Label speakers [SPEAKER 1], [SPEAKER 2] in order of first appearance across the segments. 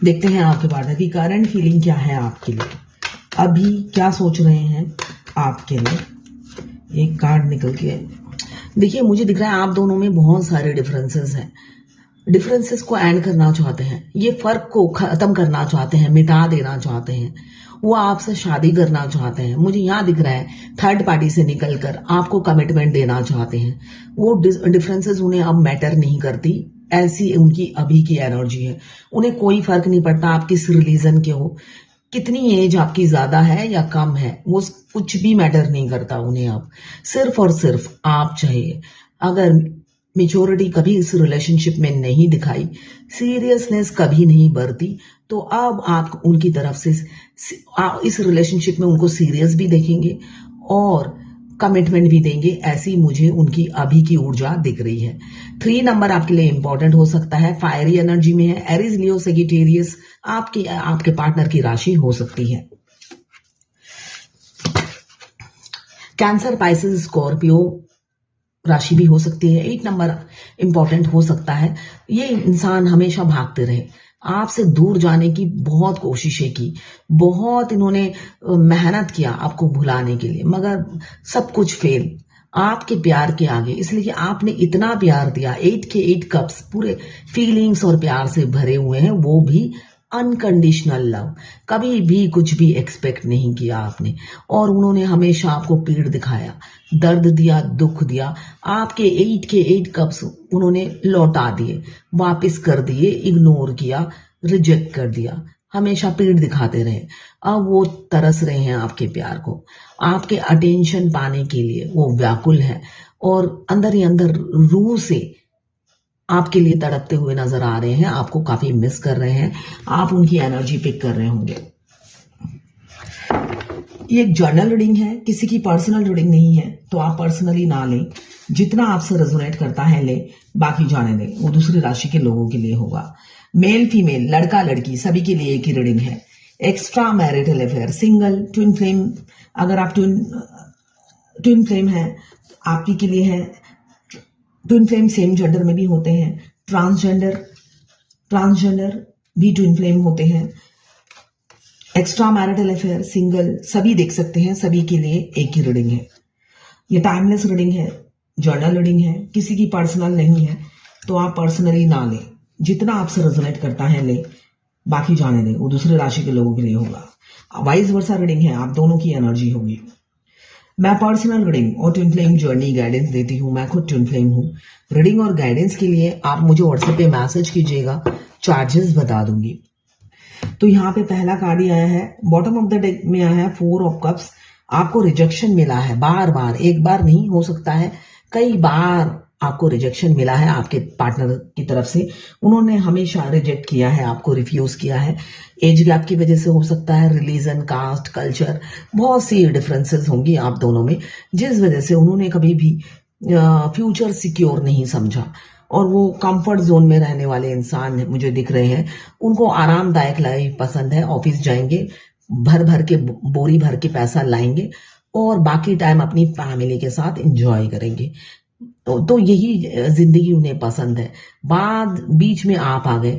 [SPEAKER 1] देखते हैं आपके पार्टनर की करंट फीलिंग क्या है आपके लिए, अभी क्या सोच रहे हैं आपके लिए। एक कार्ड निकल के देखिए, मुझे दिख रहा है आप दोनों में बहुत सारे डिफरेंसेस हैं। डिफरेंसेस को एंड करना चाहते हैं, ये फर्क को खत्म करना चाहते हैं, मिटा देना चाहते हैं। वो आपसे शादी करना चाहते हैं। मुझे यहाँ दिख रहा है थर्ड पार्टी से निकलकर आपको कमिटमेंट देना चाहते हैं। वो डिफरेंसेस उन्हें अब मैटर नहीं करती, ऐसी उनकी अभी की एनर्जी है। उन्हें कोई फर्क नहीं पड़ता आप किस रिलीजन के हो, कितनी एज आपकी ज्यादा है या कम है, वो कुछ भी मैटर नहीं करता उन्हें। अब सिर्फ और सिर्फ आप चाहिए। अगर मेच्योरिटी कभी इस रिलेशनशिप में नहीं दिखाई, सीरियसनेस कभी नहीं बरती, तो अब आप उनकी तरफ से इस रिलेशनशिप में उनको सीरियस भी देखेंगे और कमिटमेंट भी देंगे। ऐसी मुझे उनकी अभी की ऊर्जा दिख रही है। 3 नंबर आपके लिए इंपॉर्टेंट हो सकता है, फायरी एनर्जी में है। एरीज, लियो, सैजिटेरियस आपके पार्टनर की राशि हो सकती है। कैंसर, पाइसेस, स्कॉर्पियो राशि भी हो सकती है। 8 नंबर इंपॉर्टेंट हो सकता है। ये इंसान हमेशा भागते रहे, आपसे दूर जाने की बहुत कोशिशें की, बहुत इन्होंने मेहनत किया आपको भुलाने के लिए, मगर सब कुछ फेल आपके प्यार के आगे। इसलिए आपने इतना प्यार दिया, 8 के 8 कप्स पूरे फीलिंग्स और प्यार से भरे हुए हैं, वो भी अनकंडीशनल लव। कभी भी कुछ भी एक्सपेक्ट नहीं किया आपने, और उन्होंने हमेशा आपको पीड़ दिखाया, दर्द दिया, दुख दिया। आपके 8 के 8 कप्स उन्होंने लौटा दिए, वापस कर दिए, इग्नोर किया, रिजेक्ट कर दिया, हमेशा पीड़ दिखाते रहे। अब वो तरस रहे हैं आपके प्यार को, आपके अटेंशन पाने के लिए वो व्याकुल है, और अंदर ही अंदर रूह से आपके लिए तड़पते हुए नजर आ रहे हैं, आपको काफी मिस कर रहे हैं, आप उनकी एनर्जी पिक कर रहे होंगे। ये एक जर्नल रीडिंग है, किसी की पर्सनल रीडिंग नहीं है, तो आप पर्सनली ना लें। जितना आपसे रेजोनेट करता है ले, बाकी जाने दें, वो दूसरी राशि के लोगों के लिए होगा। मेल फीमेल, लड़का लड़की, सभी के लिए एक ही रीडिंग है। Extra marital affair, single, twin flame, अगर आप ट्विन फ्लेम है आपकी के लिए है। ट्विन फ्लेम सेम जेंडर में भी होते हैं, ट्रांसजेंडर भी ट्विन फ्लेम होते हैं। एक्स्ट्रा मैरिटल अफेयर, सिंगल, सभी देख सकते हैं, सभी के लिए एक ही रीडिंग है। ये टाइमलेस रीडिंग है, जर्नल रीडिंग है, किसी की पर्सनल नहीं है, तो आप पर्सनली ना लें। जितना आपसे रेजोनेट करता है ले, बाकी जाने दें, वो दूसरे राशि के लोगों के लिए होगा। वाइस वर्सा रीडिंग है, आप दोनों की एनर्जी होगी। मैं पर्सनल रीडिंग और ट्विन फ्लेम जर्नी गाइडेंस देती हूँ, मैं खुद ट्विन फ्लेम हूँ। रीडिंग और गाइडेंस के लिए आप मुझे व्हाट्सएप पे मैसेज कीजिएगा, चार्जेस बता दूंगी। तो यहाँ पे पहला कार्ड ही आया है, बॉटम ऑफ द डेक में आया है 4 ऑफ कप्स। आपको रिजेक्शन मिला है बार बार, एक बार नहीं हो सकता है, कई बार आपको रिजेक्शन मिला है आपके पार्टनर की तरफ से। उन्होंने हमेशा रिजेक्ट किया है, आपको रिफ्यूज किया है। एज गैप की वजह से हो सकता है, रिलीजन, कास्ट, कल्चर, बहुत सी डिफरेंसेस होंगी आप दोनों में, जिस वजह से उन्होंने कभी भी फ्यूचर सिक्योर नहीं समझा, और वो कंफर्ट जोन में रहने वाले इंसान मुझे दिख रहे हैं। उनको आरामदायक लाइफ पसंद है, ऑफिस जाएंगे, भर भर के बोरी भर के पैसा लाएंगे, और बाकी टाइम अपनी फैमिली के साथ एंजॉय करेंगे। तो यही जिंदगी उन्हें पसंद है। बाद बीच में आप आ गए,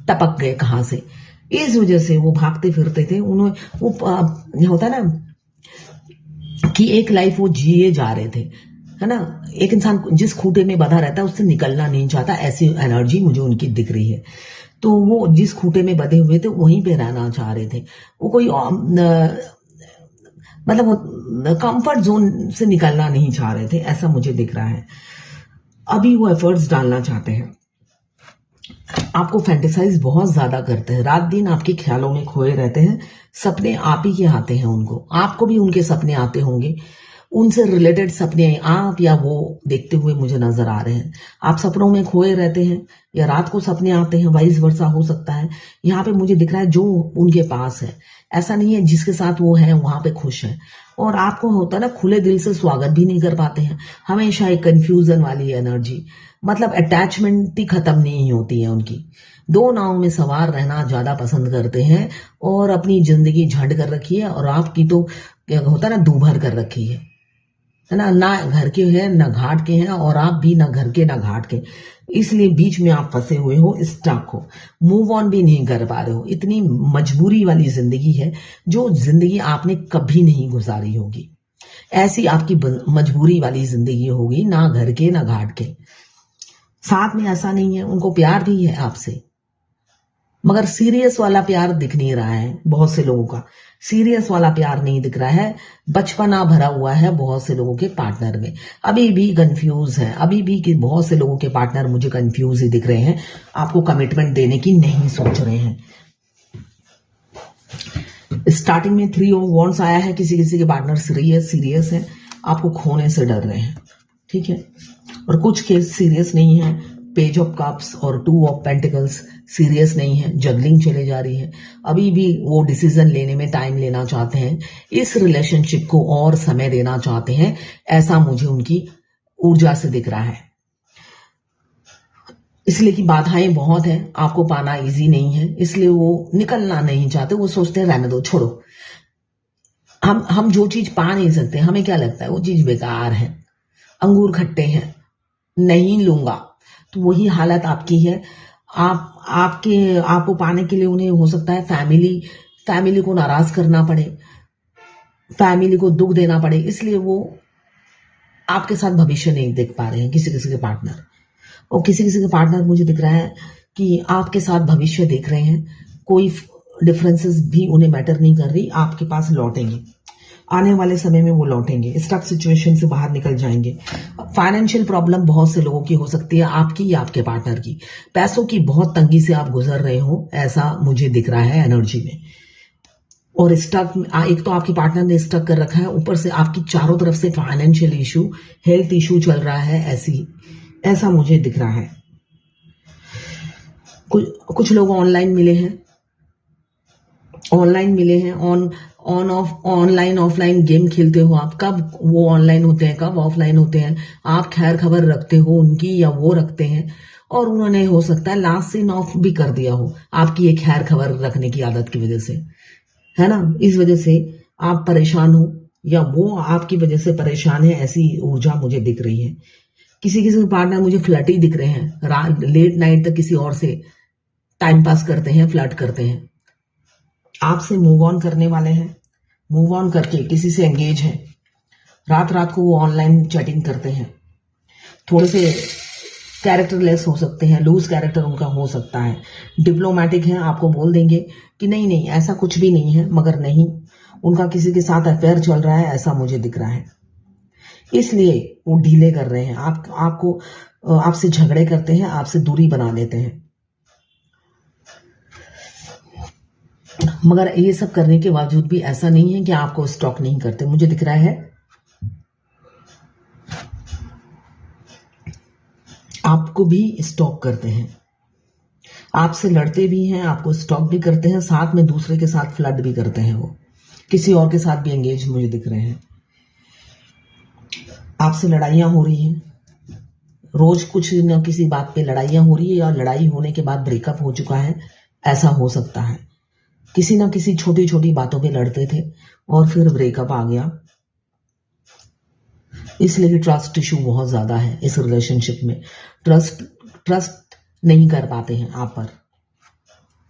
[SPEAKER 1] टपक गए कहां से, इस वजह से वो भागते फिरते थे। उन्हें वो होता है ना कि एक लाइफ वो जिए जा रहे थे, है ना। एक इंसान जिस खूटे में बंधा रहता है उससे निकलना नहीं चाहता, ऐसी एनर्जी मुझे उनकी दिख रही है। तो वो जिस खूटे में बंधे हुए थे वहीं पे रहना चाह रहे थे, वो कोई मतलब कंफर्ट जोन से निकलना नहीं चाह रहे थे, ऐसा मुझे दिख रहा है। अभी वो एफर्ट्स डालना चाहते हैं, आपको फैंटेसाइज बहुत ज्यादा करते हैं, रात दिन आपके ख्यालों में खोए रहते हैं, सपने आप ही के आते हैं उनको, आपको भी उनके सपने आते होंगे, उनसे रिलेटेड सपने आप या वो देखते हुए मुझे नजर आ रहे हैं। आप सपनों में खोए रहते हैं या रात को सपने आते हैं, वाइस वर्सा हो सकता है। यहाँ पे मुझे दिख रहा है जो उनके पास है, ऐसा नहीं है जिसके साथ वो है वहां पे खुश है, और आपको होता है ना खुले दिल से स्वागत भी नहीं कर पाते हैं। हमेशा एक कंफ्यूजन वाली एनर्जी, मतलब अटैचमेंट ही खत्म नहीं होती है उनकी। 2 नाव में सवार रहना ज्यादा पसंद करते हैं, और अपनी जिंदगी झंड कर रखी है, और आपकी तो क्या होता है ना दूभर कर रखी है है ना घर के हैं ना घाट के हैं, और आप भी ना घर के ना घाट के, इसलिए बीच में आप फंसे हुए हो, स्टक हो, मूव ऑन भी नहीं कर पा रहे हो। इतनी मजबूरी वाली जिंदगी है जो जिंदगी आपने कभी नहीं गुजारी होगी, ऐसी आपकी मजबूरी वाली जिंदगी होगी, ना घर के ना घाट के। साथ में ऐसा नहीं है, उनको प्यार भी है आपसे, मगर सीरियस वाला प्यार दिख नहीं रहा है। बहुत से लोगों का सीरियस वाला प्यार नहीं दिख रहा है, बचपना भरा हुआ है बहुत से लोगों के पार्टनर में। अभी भी कंफ्यूज है, अभी भी कि बहुत से लोगों के पार्टनर मुझे कंफ्यूज ही दिख रहे हैं, आपको कमिटमेंट देने की नहीं सोच रहे हैं। स्टार्टिंग में 3 ऑफ वॉन्ड्स आया है, किसी किसी के पार्टनर सीरियस है, आपको खोने से डर रहे हैं, ठीक है। और कुछ केस सीरियस नहीं है, पेज ऑफ कप्स और 2 ऑफ पेंटिकल्स सीरियस नहीं है, जगलिंग चले जा रही है। अभी भी वो डिसीजन लेने में टाइम लेना चाहते हैं, इस रिलेशनशिप को और समय देना चाहते हैं, ऐसा मुझे उनकी ऊर्जा से दिख रहा है। इसलिए कि बाधाएं बहुत हैं, आपको पाना इजी नहीं है, इसलिए वो निकलना नहीं चाहते, वो सोचते हैं रहने दो, छोड़ो। हम जो चीज पा नहीं सकते, हमें क्या लगता है वो चीज बेकार है, अंगूर खट्टे हैं, नहीं लूंगा। तो वही हालत आपकी है। आपको पाने के लिए उन्हें हो सकता है फैमिली को नाराज करना पड़े, फैमिली को दुख देना पड़े, इसलिए वो आपके साथ भविष्य नहीं देख पा रहे हैं किसी किसी के पार्टनर। और किसी किसी के पार्टनर मुझे दिख रहा है कि आपके साथ भविष्य देख रहे हैं, कोई डिफरेंसेस भी उन्हें मैटर नहीं कर रही, आपके पास लौटेंगे, आने वाले समय में वो लौटेंगे, स्टक सिचुएशन से बाहर निकल जाएंगे। फाइनेंशियल प्रॉब्लम बहुत से लोगों की हो सकती है, आपकी या आपके पार्टनर की, पैसों की बहुत तंगी से आप गुजर रहे हो, ऐसा मुझे दिख रहा है एनर्जी में। और स्टक, एक तो आपके पार्टनर ने स्टक कर रखा है, ऊपर से आपकी चारों तरफ से फाइनेंशियल इशू, हेल्थ इशू चल रहा है, ऐसा मुझे दिख रहा है। कुछ लोग ऑनलाइन मिले हैं, ऑनलाइन ऑफलाइन गेम खेलते हो आप, कब वो ऑनलाइन होते हैं कब ऑफलाइन होते हैं, आप खैर खबर रखते हो उनकी या वो रखते हैं, और उन्होंने हो सकता है लास्ट सीन ऑफ भी कर दिया हो आपकी एक खैर खबर रखने की आदत की वजह से, है ना। इस वजह से आप परेशान हो या वो आपकी वजह से परेशान है, ऐसी ऊर्जा मुझे दिख रही है। किसी किसी पार्टनर मुझे फ्लर्टी दिख रहे हैं, लेट नाइट तक किसी और से टाइम पास करते हैं, फ्लर्ट करते हैं, आपसे मूव ऑन करने वाले हैं, मूव ऑन करके किसी से एंगेज हैं, रात रात को वो ऑनलाइन चैटिंग करते हैं, थोड़े से कैरेक्टरलेस हो सकते हैं, लूज कैरेक्टर उनका हो सकता है, डिप्लोमेटिक हैं, आपको बोल देंगे कि नहीं ऐसा कुछ भी नहीं है, मगर नहीं, उनका किसी के साथ अफेयर चल रहा है, ऐसा मुझे दिख रहा है। इसलिए वो ढीले कर रहे हैं, आपसे झगड़े करते हैं, आपसे दूरी बना लेते हैं। मगर ये सब करने के बावजूद भी ऐसा नहीं है कि आपको स्टॉक नहीं करते, मुझे दिख रहा है आपको भी स्टॉक करते हैं, आपसे लड़ते भी हैं, आपको स्टॉक भी करते हैं, साथ में दूसरे के साथ फ्लर्ट भी करते हैं, वो किसी और के साथ भी एंगेज मुझे दिख रहे हैं। आपसे लड़ाइयां हो रही हैं, रोज कुछ न किसी बात पे लड़ाइयां हो रही है, या लड़ाई होने के बाद ब्रेकअप हो चुका है, ऐसा हो सकता है। किसी ना किसी छोटी छोटी बातों पे लड़ते थे और फिर ब्रेकअप आ गया, इसलिए ट्रस्ट इशू बहुत ज्यादा है इस रिलेशनशिप में, ट्रस्ट नहीं कर पाते हैं आप पर।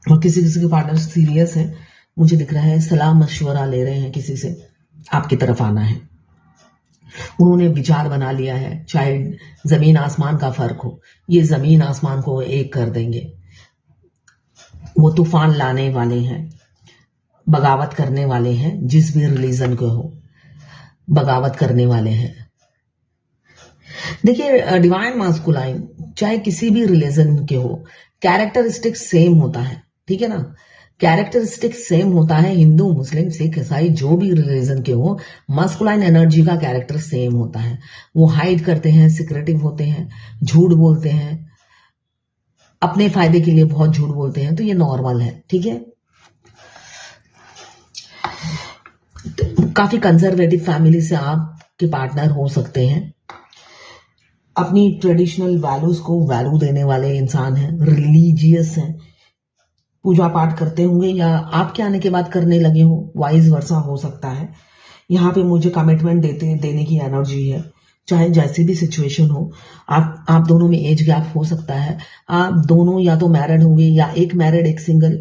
[SPEAKER 1] और किसी किसी के पार्टनर सीरियस है, मुझे दिख रहा है सलाह मशवरा ले रहे हैं, किसी से आपकी तरफ आना है, उन्होंने विचार बना लिया है, चाहे जमीन आसमान का फर्क हो, ये जमीन आसमान को एक कर देंगे, वो तूफान लाने वाले हैं, बगावत करने वाले हैं, जिस भी रिलीजन के हो बगावत करने वाले हैं। देखिए डिवाइन मास्कुलाइन चाहे किसी भी रिलीजन के हो, कैरेक्टरिस्टिक सेम होता है, ठीक है ना, कैरेक्टरिस्टिक सेम होता है, हिंदू मुस्लिम सिख ईसाई जो भी रिलीजन के हो, मास्कुलाइन एनर्जी का कैरेक्टर सेम होता है। वो हाइड करते हैं, सिक्रेटिव होते हैं, झूठ बोलते हैं, अपने फायदे के लिए बहुत झूठ बोलते हैं, तो ये नॉर्मल है, ठीक है। काफी कंजर्वेटिव फैमिली से आपके पार्टनर हो सकते हैं, अपनी ट्रेडिशनल वैल्यूज को वैल्यू देने वाले इंसान हैं, रिलीजियस हैं, पूजा पाठ करते होंगे या आपके आने के बाद करने लगे हो, वाइस वर्सा हो सकता है, यहाँ पे मुझे कमिटमेंट देने की एनर्जी है, चाहे जैसी भी सिचुएशन हो। आप दोनों में एज गैप हो सकता है, आप दोनों या तो मैरिड होंगे या एक मैरिड एक सिंगल,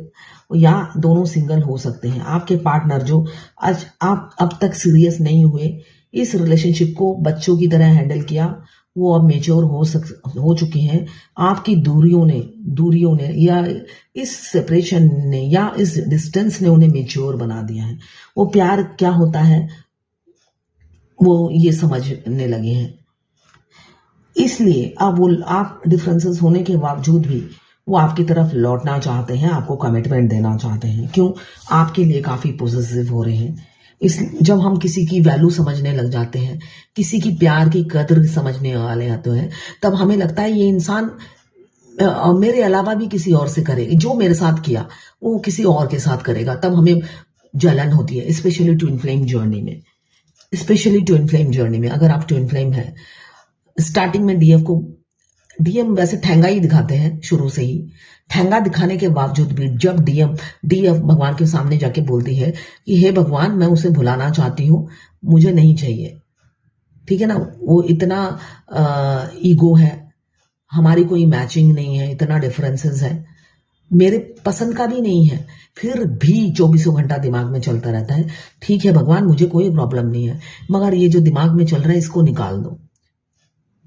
[SPEAKER 1] या दोनों सिंगल हो सकते हैं। आपके पार्टनर जो आज आप अब तक सीरियस नहीं हुए, इस रिलेशनशिप को बच्चों की तरह हैंडल किया, वो अब मेच्योर हो चुके हैं। आपकी दूरियों ने या इस सेपरेशन ने या इस डिस्टेंस ने उन्हें मेच्योर बना दिया है। वो प्यार क्या होता है वो ये समझने लगे हैं। इसलिए अब वो आप डिफरेंसेस होने के बावजूद भी वो आपकी तरफ लौटना चाहते हैं, आपको कमिटमेंट देना चाहते हैं। क्यों? आपके लिए काफी पॉजिटिव हो रहे हैं। जब हम किसी की वैल्यू समझने लग जाते हैं, किसी की प्यार की कदर समझने वाले आते हैं, तब हमें लगता है ये इंसान मेरे अलावा भी किसी और से करेगा, जो मेरे साथ किया वो किसी और के साथ करेगा। तब हमें जलन होती है, स्पेशली ट्विन फ्लेम जर्नी में। अगर आप ट्विन फ्लेम है, स्टार्टिंग में डीएम वैसे ठेंगा ही दिखाते हैं शुरू से ही। ठेंगा दिखाने के बावजूद भी जब डीएफ भगवान के सामने जाके बोलती है कि हे भगवान, मैं उसे भुलाना चाहती हूँ, मुझे नहीं चाहिए, ठीक है ना। वो इतना ईगो है, हमारी कोई मैचिंग नहीं है, इतना डिफरेंसेस है, मेरे पसंद का भी नहीं है, फिर भी 24 घंटा दिमाग में चलता रहता है। ठीक है भगवान, मुझे कोई प्रॉब्लम नहीं है, मगर ये जो दिमाग में चल रहा है इसको निकाल दो।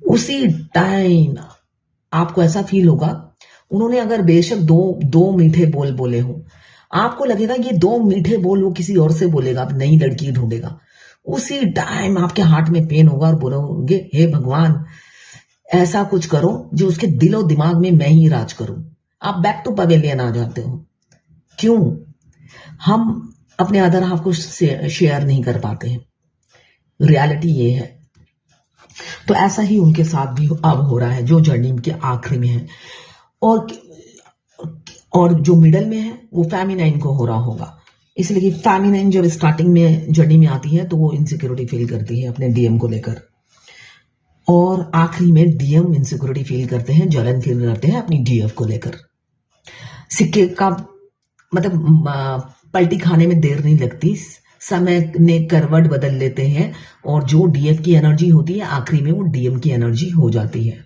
[SPEAKER 1] उसी टाइम आपको ऐसा फील होगा, उन्होंने अगर बेशक दो मीठे बोल बोले हो, आपको लगेगा ये 2 मीठे बोल वो किसी और से बोलेगा, अब नई लड़की ढूंढेगा। उसी टाइम आपके हार्ट में पेन होगा और बोलोगे हे भगवान, ऐसा कुछ करो जो उसके दिलो दिमाग में मैं ही राज करूं। आप बैक टू पवेलियन आ जाते हो। क्यों? हम अपने अदर हाफ को शेयर नहीं कर पाते हैं, रियलिटी ये है। तो ऐसा ही उनके साथ भी अब हो रहा है, जो जर्नी के आखिरी में है, और जो मिडल में है वो फेमिनाइन को हो रहा होगा। इसलिए कि फेमिनाइन जब स्टार्टिंग में जर्नी में आती है तो वो इनसिक्योरिटी फील करती है अपने डीएम को लेकर, और आखिरी में डीएम इनसिक्योरिटी फील करते हैं, जलन फील करते हैं अपनी डीएफ को लेकर। सिक्के का मतलब पलटी खाने में देर नहीं लगती, समय ने करवट बदल लेते हैं, और जो डीएफ की एनर्जी होती है आखिरी में वो डीएम की एनर्जी हो जाती है।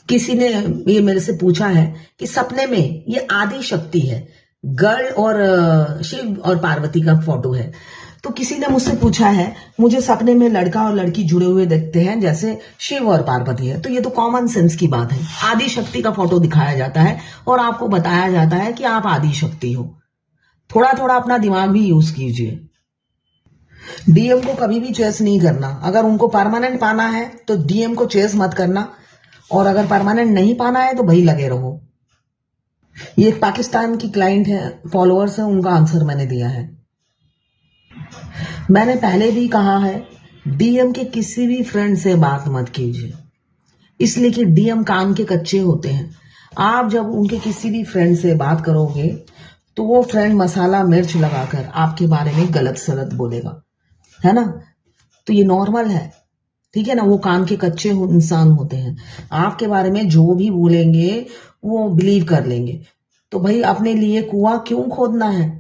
[SPEAKER 1] किसी ने ये मेरे से पूछा है कि सपने में ये आदि शक्ति है, गर्ल और शिव और पार्वती का फोटो है। तो किसी ने मुझसे पूछा है, मुझे सपने में लड़का और लड़की जुड़े हुए दिखते हैं जैसे शिव और पार्वती है। तो ये तो कॉमन सेंस की बात है। आदि शक्ति का फोटो दिखाया जाता है और आपको बताया जाता है कि आप आदि शक्ति हो। थोड़ा थोड़ा अपना दिमाग भी यूज कीजिए। डीएम को कभी भी चेस नहीं करना। अगर उनको परमानेंट पाना है तो डीएम को चेस मत करना, और अगर परमानेंट नहीं पाना है तो वही लगे रहो। ये एक पाकिस्तान की क्लाइंट है, फॉलोअर्स है, उनका आंसर मैंने दिया है। मैंने पहले भी कहा है, डीएम के किसी भी फ्रेंड से बात मत कीजिए, इसलिए कि डीएम काम के कच्चे होते हैं। आप जब उनके किसी भी फ्रेंड से बात करोगे तो वो फ्रेंड मसाला मिर्च लगाकर आपके बारे में गलत सलत बोलेगा, है ना। तो ये नॉर्मल है, ठीक है ना। वो काम के कच्चे इंसान होते हैं, आपके बारे में जो भी बोलेंगे वो बिलीव कर लेंगे। तो भाई अपने लिए कुआं क्यों खोदना है।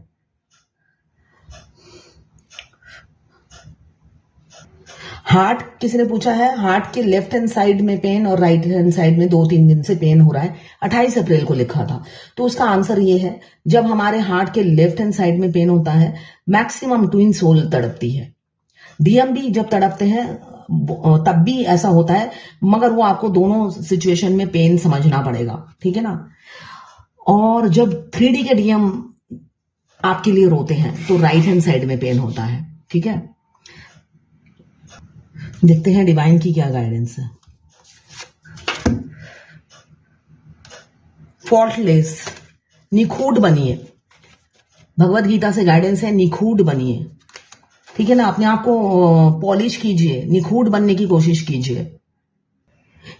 [SPEAKER 1] हार्ट, किसी ने पूछा है हार्ट के लेफ्ट हैंड साइड में पेन और राइट हैंड साइड में 2-3 दिन से पेन हो रहा है, 28 अप्रैल को लिखा था। तो उसका आंसर ये है, जब हमारे हार्ट के लेफ्ट हैंड साइड में पेन होता है, मैक्सिमम ट्विन सोल तड़पती है। डीएम भी जब तड़पते हैं तब भी ऐसा होता है, मगर वो आपको दोनों सिचुएशन में पेन समझना पड़ेगा, ठीक है ना। और जब 3D के डीएम आपके लिए रोते हैं तो राइट हैंड साइड में पेन होता है, ठीक है। देखते हैं डिवाइन की क्या गाइडेंस है। फॉल्टलेस, निखूट बनिए। भगवत गीता से गाइडेंस है, निखूट बनिए, ठीक है ना। अपने आप को पॉलिश कीजिए, निखूट बनने की कोशिश कीजिए।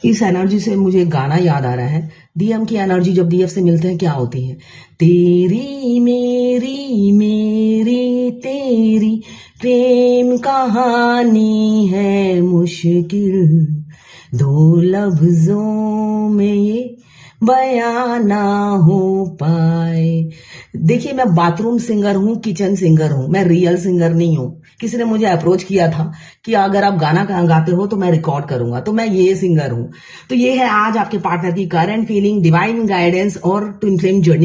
[SPEAKER 1] इस एनर्जी से मुझे एक गाना याद आ रहा है। डीएम की एनर्जी जब डीएफ से मिलते हैं क्या होती है, तेरी मेरी मेरी तेरी प्रेम कहानी है मुश्किल, 2 लफ्जों में ये बयां ना हो पाए। देखिए, मैं बाथरूम सिंगर हूँ, किचन सिंगर हूँ, मैं रियल सिंगर नहीं हूँ। किसी ने मुझे अप्रोच किया था कि अगर आप गाना गाते हो तो मैं रिकॉर्ड करूंगा, तो मैं ये सिंगर हूँ। तो ये है आज आपके पार्टनर की करंट फीलिंग, डिवाइन गाइडेंस और ट्विन फ्लेम जर्नी